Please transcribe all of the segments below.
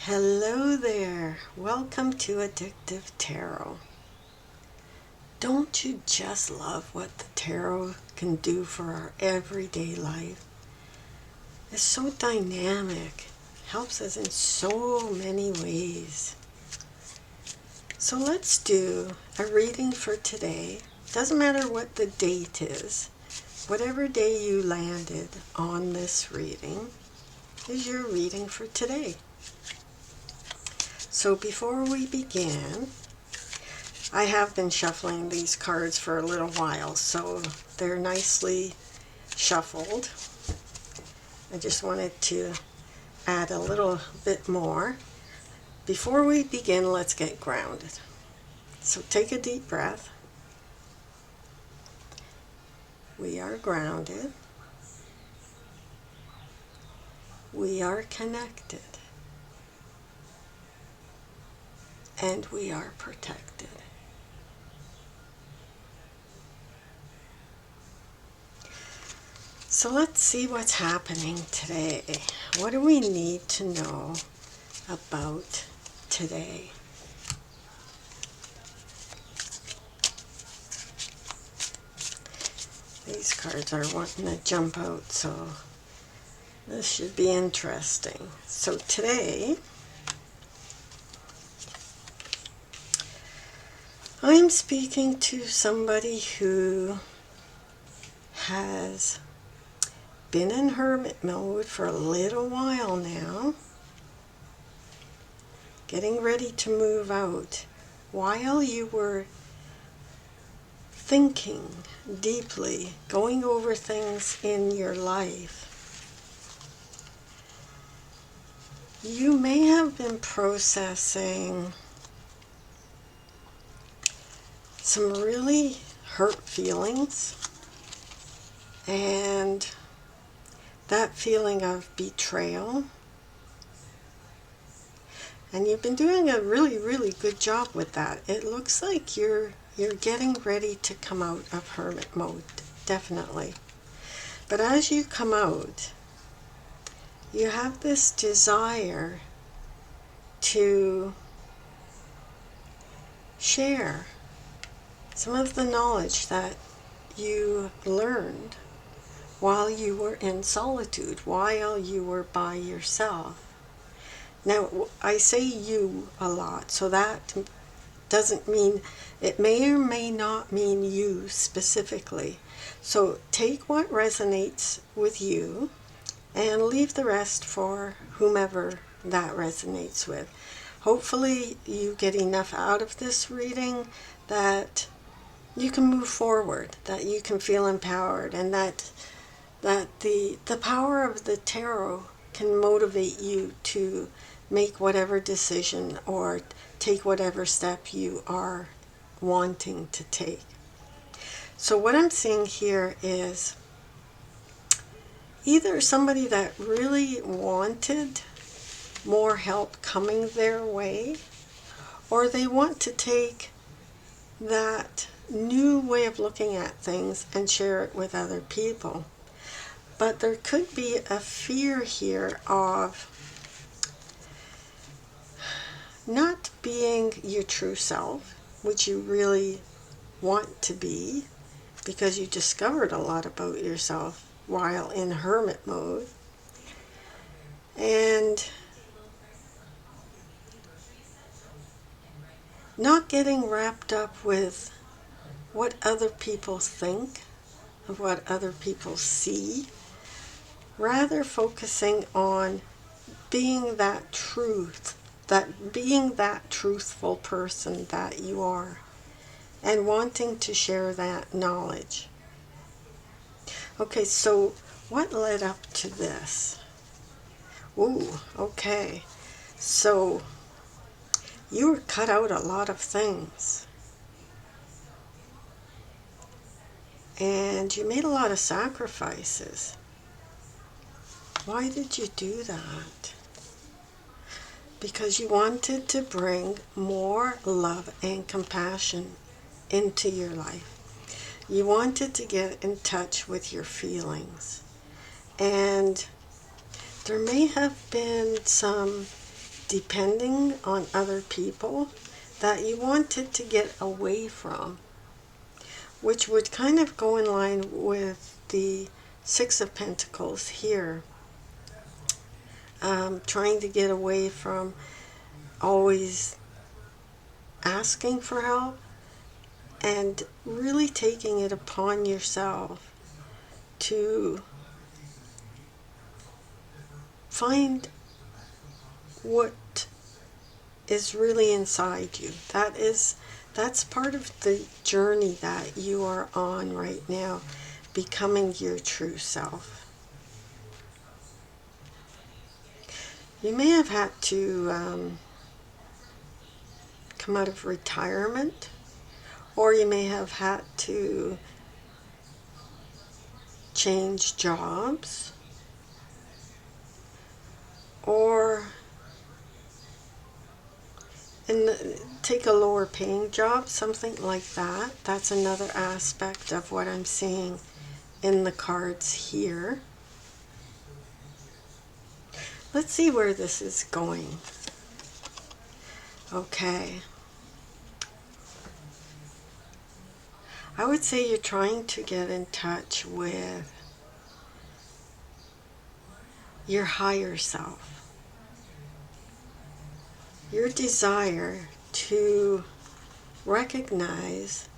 Hello there. Welcome to Addictive Tarot. Don't you just love what the tarot can do for our everyday life? It's so dynamic. Helps us in so many ways. So let's do a reading for today. Doesn't matter what the date is. Whatever day you landed on this reading is your reading for today. So before we begin, I have been shuffling these cards for a little while, so they're nicely shuffled. I just wanted to add a little bit more. Before we begin, let's get grounded. So take a deep breath. We are grounded. We are connected. And we are protected. So let's see what's happening today. What do we need to know about today? These cards are wanting to jump out, so this should be interesting. So today, I'm speaking to somebody who has been in hermit mode for a little while now, getting ready to move out, while you were thinking deeply, going over things in your life. You may have been processing some really hurt feelings, and that feeling of betrayal. And you've been doing a really good job with that. It looks like you're getting ready to come out of hermit mode, definitely. But as you come out, you have this desire to share some of the knowledge that you learned while you were in solitude, while you were by yourself. Now, I say you a lot, so that doesn't mean, it may or may not mean you specifically. So take what resonates with you and leave the rest for whomever that resonates with. Hopefully you get enough out of this reading that you can move forward, that you can feel empowered, and that the power of the tarot can motivate you to make whatever decision or take whatever step you are wanting to take. So what I'm seeing here is either somebody that really wanted more help coming their way, or they want to take that new way of looking at things and share it with other people. But there could be a fear here of not being your true self, which you really want to be, because you discovered a lot about yourself while in hermit mode. And not getting wrapped up with what other people think, of what other people see, rather focusing on being that being that truthful person that you are, and wanting to share that knowledge. Okay, so what led up to this? Ooh, okay. So you were cut out a lot of things. And you made a lot of sacrifices. Why did you do that? Because you wanted to bring more love and compassion into your life. You wanted to get in touch with your feelings. And there may have been some depending on other people that you wanted to get away from, which would kind of go in line with the Six of Pentacles here. Trying to get away from always asking for help and really taking it upon yourself to find what is really inside you. That's part of the journey that you are on right now, becoming your true self. You may have had to come out of retirement, or you may have had to change jobs, or take a lower paying job, something like that. That's another aspect of what I'm seeing in the cards here. Let's see where this is going. Okay. I would say you're trying to get in touch with your higher self. Your desire to recognize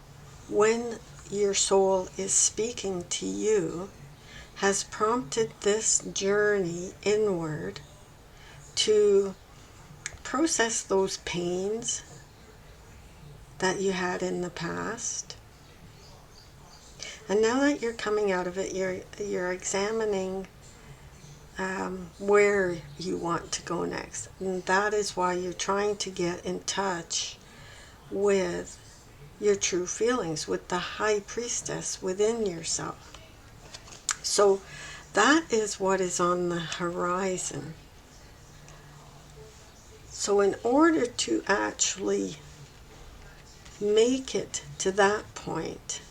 when your soul is speaking to you has prompted this journey inward to process those pains that you had in the past. And now that you're coming out of it, you're examining where you want to go next. And that is why you're trying to get in touch with your true feelings, with the high priestess within yourself. So that is what is on the horizon. So in order to actually make it to that point,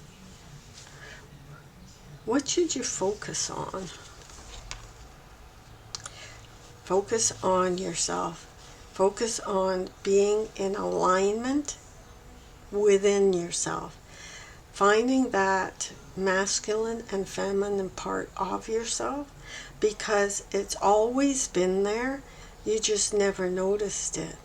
what should you focus on? Focus on yourself. Focus on being in alignment within yourself. Finding that masculine and feminine part of yourself, because it's always been there. You just never noticed it.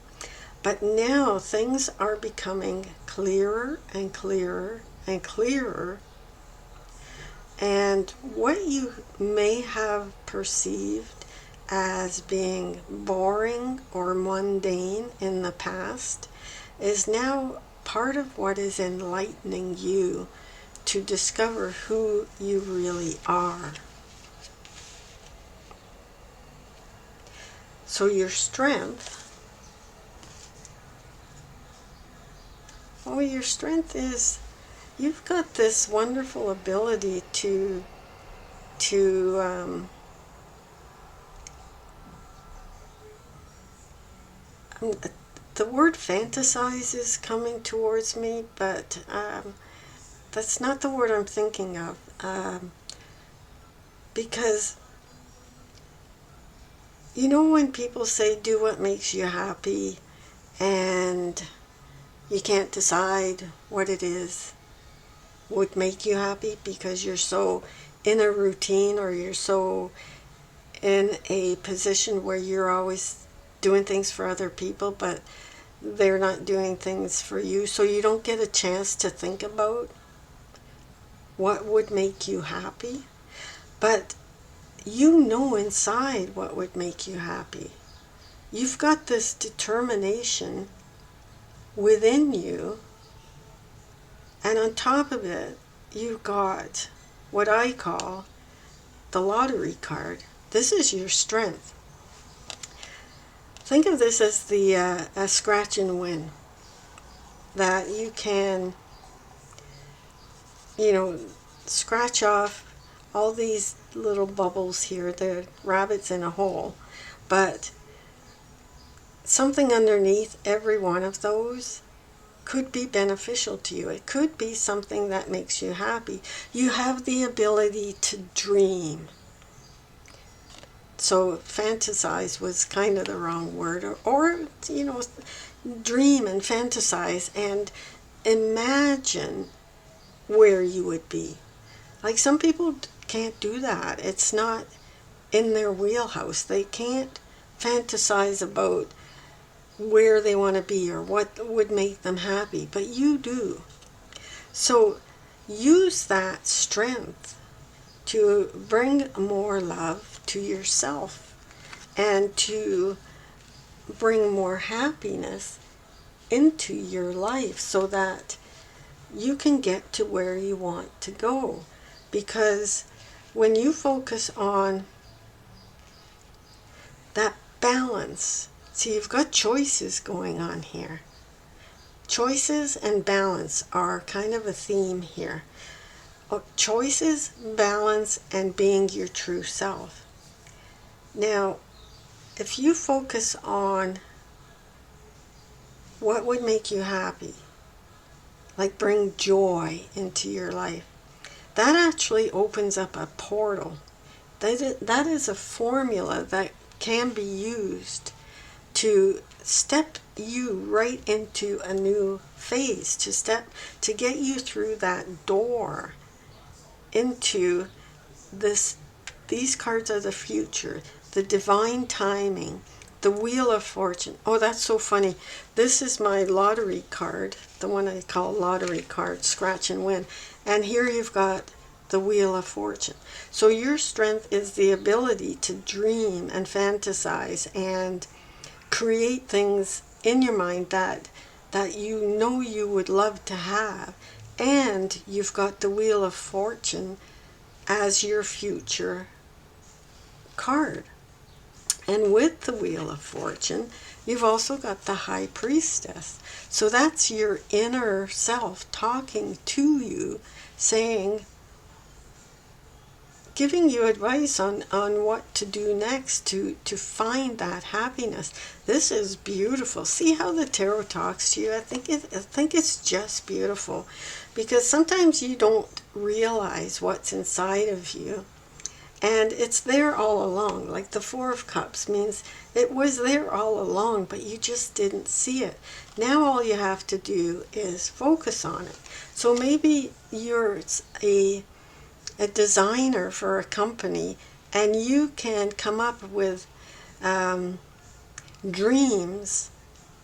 But now things are becoming clearer and clearer and clearer. And what you may have perceived as being boring or mundane in the past is now part of what is enlightening you to discover who you really are. So your strength, your strength is you've got this wonderful ability to the word fantasize is coming towards me, but that's not the word I'm thinking of, because you know when people say do what makes you happy and you can't decide what it is would make you happy because you're so in a routine, or you're so in a position where you're always doing things for other people but they're not doing things for you, so you don't get a chance to think about what would make you happy. But you know inside what would make you happy. You've got this determination within you, and on top of it, you've got what I call the lottery card. This is your strength. Think of this as the a scratch and win, that you can, scratch off all these little bubbles here. They're rabbits in a hole, but something underneath every one of those could be beneficial to you. It could be something that makes you happy. You have the ability to dream. So fantasize was kind of the wrong word, or dream and fantasize and imagine where you would be. Like some people can't do that. It's not in their wheelhouse. They can't fantasize about where they want to be or what would make them happy, but you do. So use that strength to bring more love to yourself and to bring more happiness into your life so that you can get to where you want to go. Because when you focus on that balance, see, you've got choices going on here. Choices and balance are kind of a theme here. Choices, balance, and being your true self. Now, if you focus on what would make you happy, like bring joy into your life, that actually opens up a portal. That is a formula that can be used to step you right into a new phase, to get you through that door into these cards are the future, the divine timing, the Wheel of Fortune. Oh, that's so funny. This is my lottery card, the one I call lottery card, Scratch and Win. And here you've got the Wheel of Fortune. So your strength is the ability to dream and fantasize and create things in your mind that you know you would love to have. And you've got the Wheel of Fortune as your future card. And with the Wheel of Fortune, you've also got the High Priestess. So that's your inner self talking to you, saying, giving you advice on what to do next to find that happiness. This is beautiful. See how the tarot talks to you? I think it's just beautiful, because sometimes you don't realize what's inside of you, and it's there all along. Like the Four of Cups means it was there all along, but you just didn't see it. Now all you have to do is focus on it. So maybe you're a designer for a company, and you can come up with dreams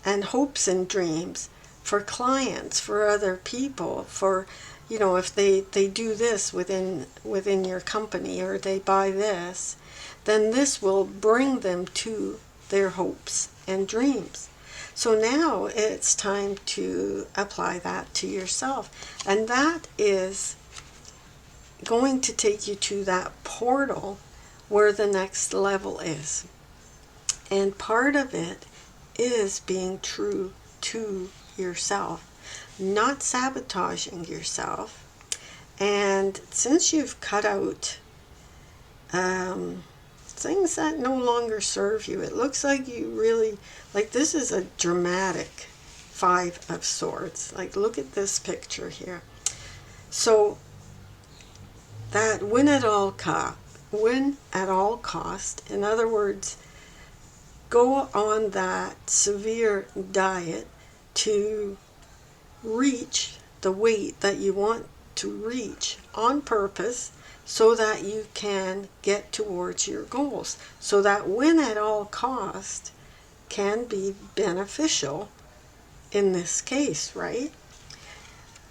and hopes and dreams for clients, for other people, for, if they do this within your company, or they buy this, then this will bring them to their hopes and dreams. So now it's time to apply that to yourself, and that is going to take you to that portal where the next level is. And part of it is being true to yourself, not sabotaging yourself. And since you've cut out things that no longer serve you, it looks like you really, like this is a dramatic Five of Swords. Like, look at this picture here. So that win at all cost, in other words, go on that severe diet to reach the weight that you want to reach on purpose, so that you can get towards your goals. So that win at all cost can be beneficial in this case, right?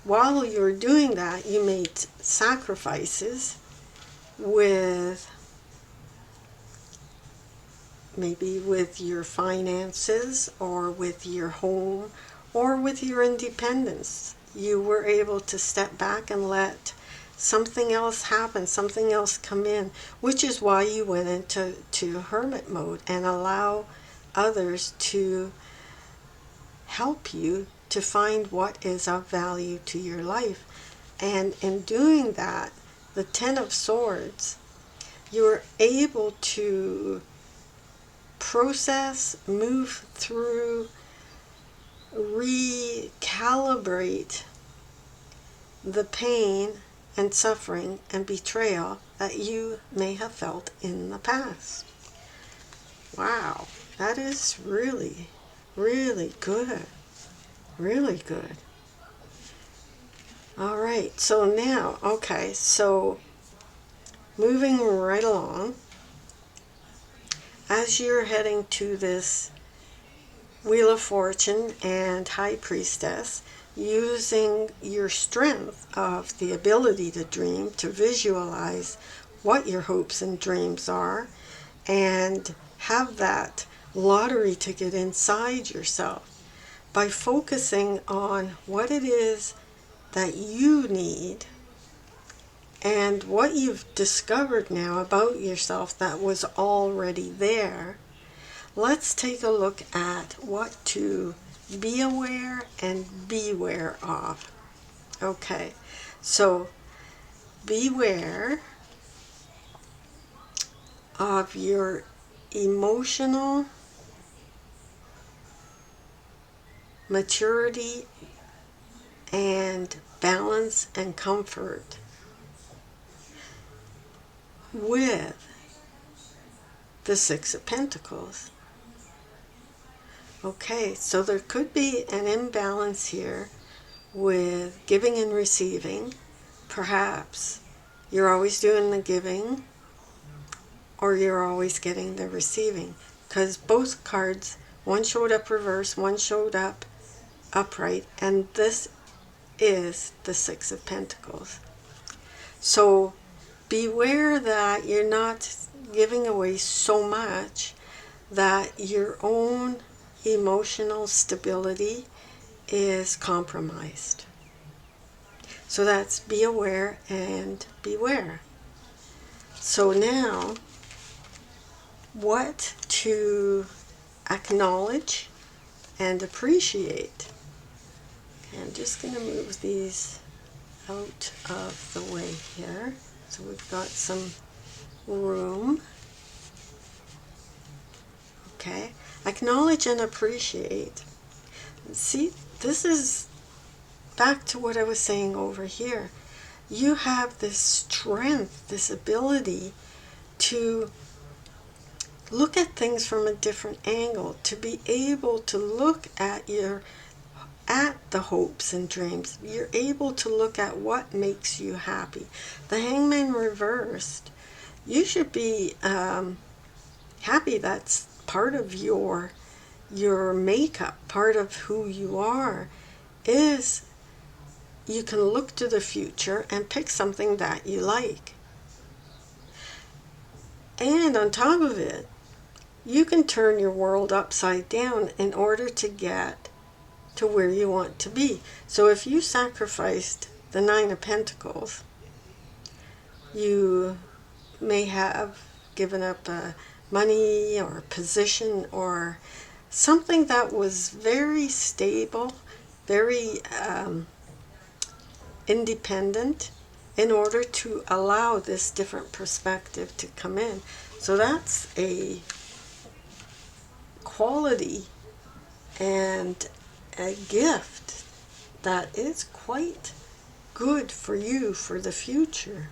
While you're doing that, you made sacrifices maybe with your finances, or with your home, or with your independence. You were able to step back and let something else happen, something else come in, which is why you went into hermit mode and allow others to help you to find what is of value to your life. And in doing that, the Ten of Swords, you're able to process, move through, recalibrate the pain and suffering and betrayal that you may have felt in the past. Wow, that is really, really good. Really good. All right, so now, okay, so moving right along, as you're heading to this Wheel of Fortune and High Priestess, using your strength of the ability to dream to visualize what your hopes and dreams are and have that lottery ticket inside yourself by focusing on what it is that you need and what you've discovered now about yourself that was already there. Let's take a look at what to be aware and beware of. Okay, so beware of your emotional maturity and balance and comfort with the Six of Pentacles. Okay, so there could be an imbalance here with giving and receiving. Perhaps you're always doing the giving or you're always getting the receiving, because both cards, one showed up reverse, one showed up upright, and this is the Six of Pentacles. So beware that you're not giving away so much that your own emotional stability is compromised. So that's be aware and beware. So now, what to acknowledge and appreciate. Okay, I'm just going to move these out of the way here so we've got some room. Okay, acknowledge and appreciate. See, this is back to what I was saying over here. You have this strength, this ability to look at things from a different angle, to be able to look at the hopes and dreams. You're able to look at what makes you happy. The Hangman reversed, you should be happy. That's part of your makeup, part of who you are, is you can look to the future and pick something that you like. And on top of it, you can turn your world upside down in order to get to where you want to be. So if you sacrificed the Nine of Pentacles, you may have given up money or position or something that was very stable, very independent, in order to allow this different perspective to come in. So that's a quality and a gift that is quite good for you for the future.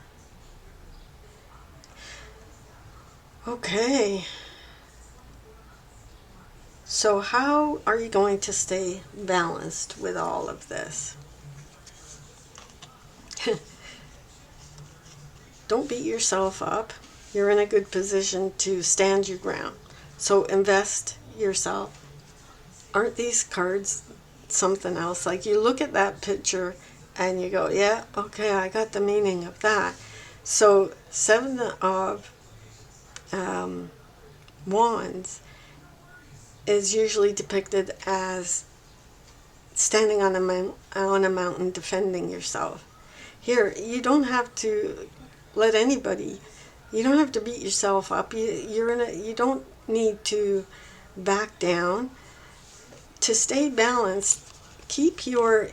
Okay. So how are you going to stay balanced with all of this? Don't beat yourself up. You're in a good position to stand your ground. So invest yourself. Aren't these cards something else? Like, you look at that picture and you go, yeah, okay, I got the meaning of that. So Seven of Wands is usually depicted as standing on a mountain defending yourself. Here, you don't have to let anybody, you don't have to beat yourself up. You don't need to back down. To stay balanced, keep your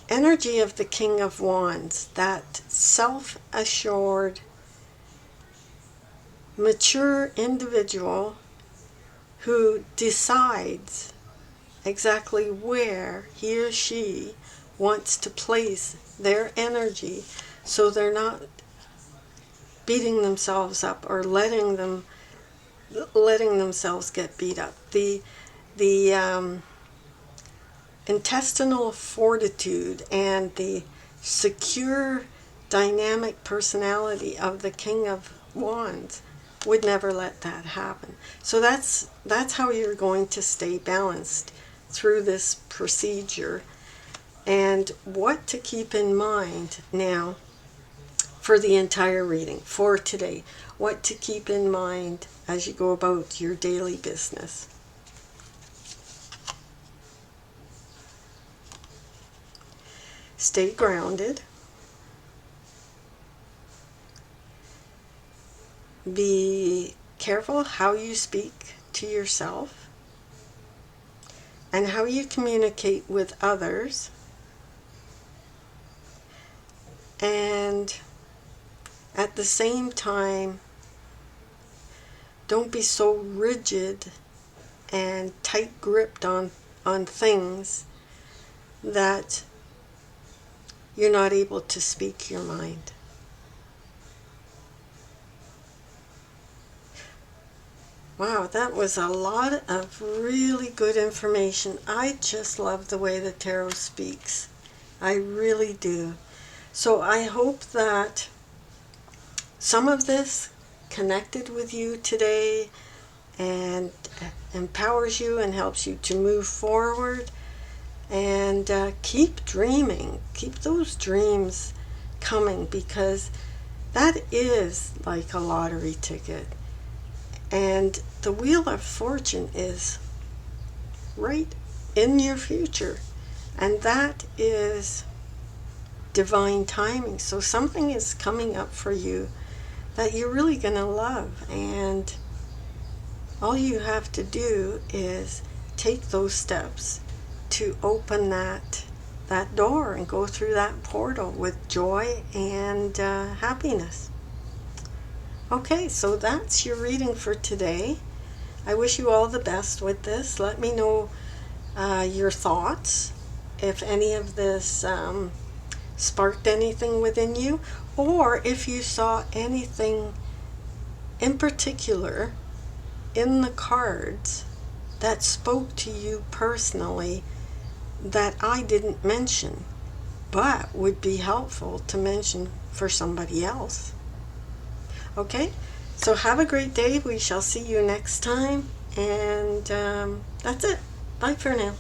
energy of the King of Wands, that self-assured, mature individual who decides exactly where he or she wants to place their energy, so they're not beating themselves up or letting them letting themselves get beat up. The intestinal fortitude and the secure, dynamic personality of the King of Wands would never let that happen. So that's how you're going to stay balanced through this procedure. And what to keep in mind now for the entire reading for today. What to keep in mind as you go about your daily business. Stay grounded. Be careful how you speak to yourself and how you communicate with others. And at the same time, don't be so rigid and tight-gripped on things that you're not able to speak your mind. Wow, that was a lot of really good information. I just love the way the tarot speaks. I really do. So I hope that some of this connected with you today and empowers you and helps you to move forward. And keep dreaming. Keep those dreams coming, because that is like a lottery ticket. And the Wheel of Fortune is right in your future. And that is divine timing. So something is coming up for you that you're really going to love. And all you have to do is take those steps to open that door and go through that portal with joy and happiness. Okay, so that's your reading for today. I wish you all the best with this. Let me know your thoughts, if any of this sparked anything within you, or if you saw anything in particular in the cards that spoke to you personally that I didn't mention, but would be helpful to mention for somebody else. Okay, so have a great day. We shall see you next time. And that's it. Bye for now.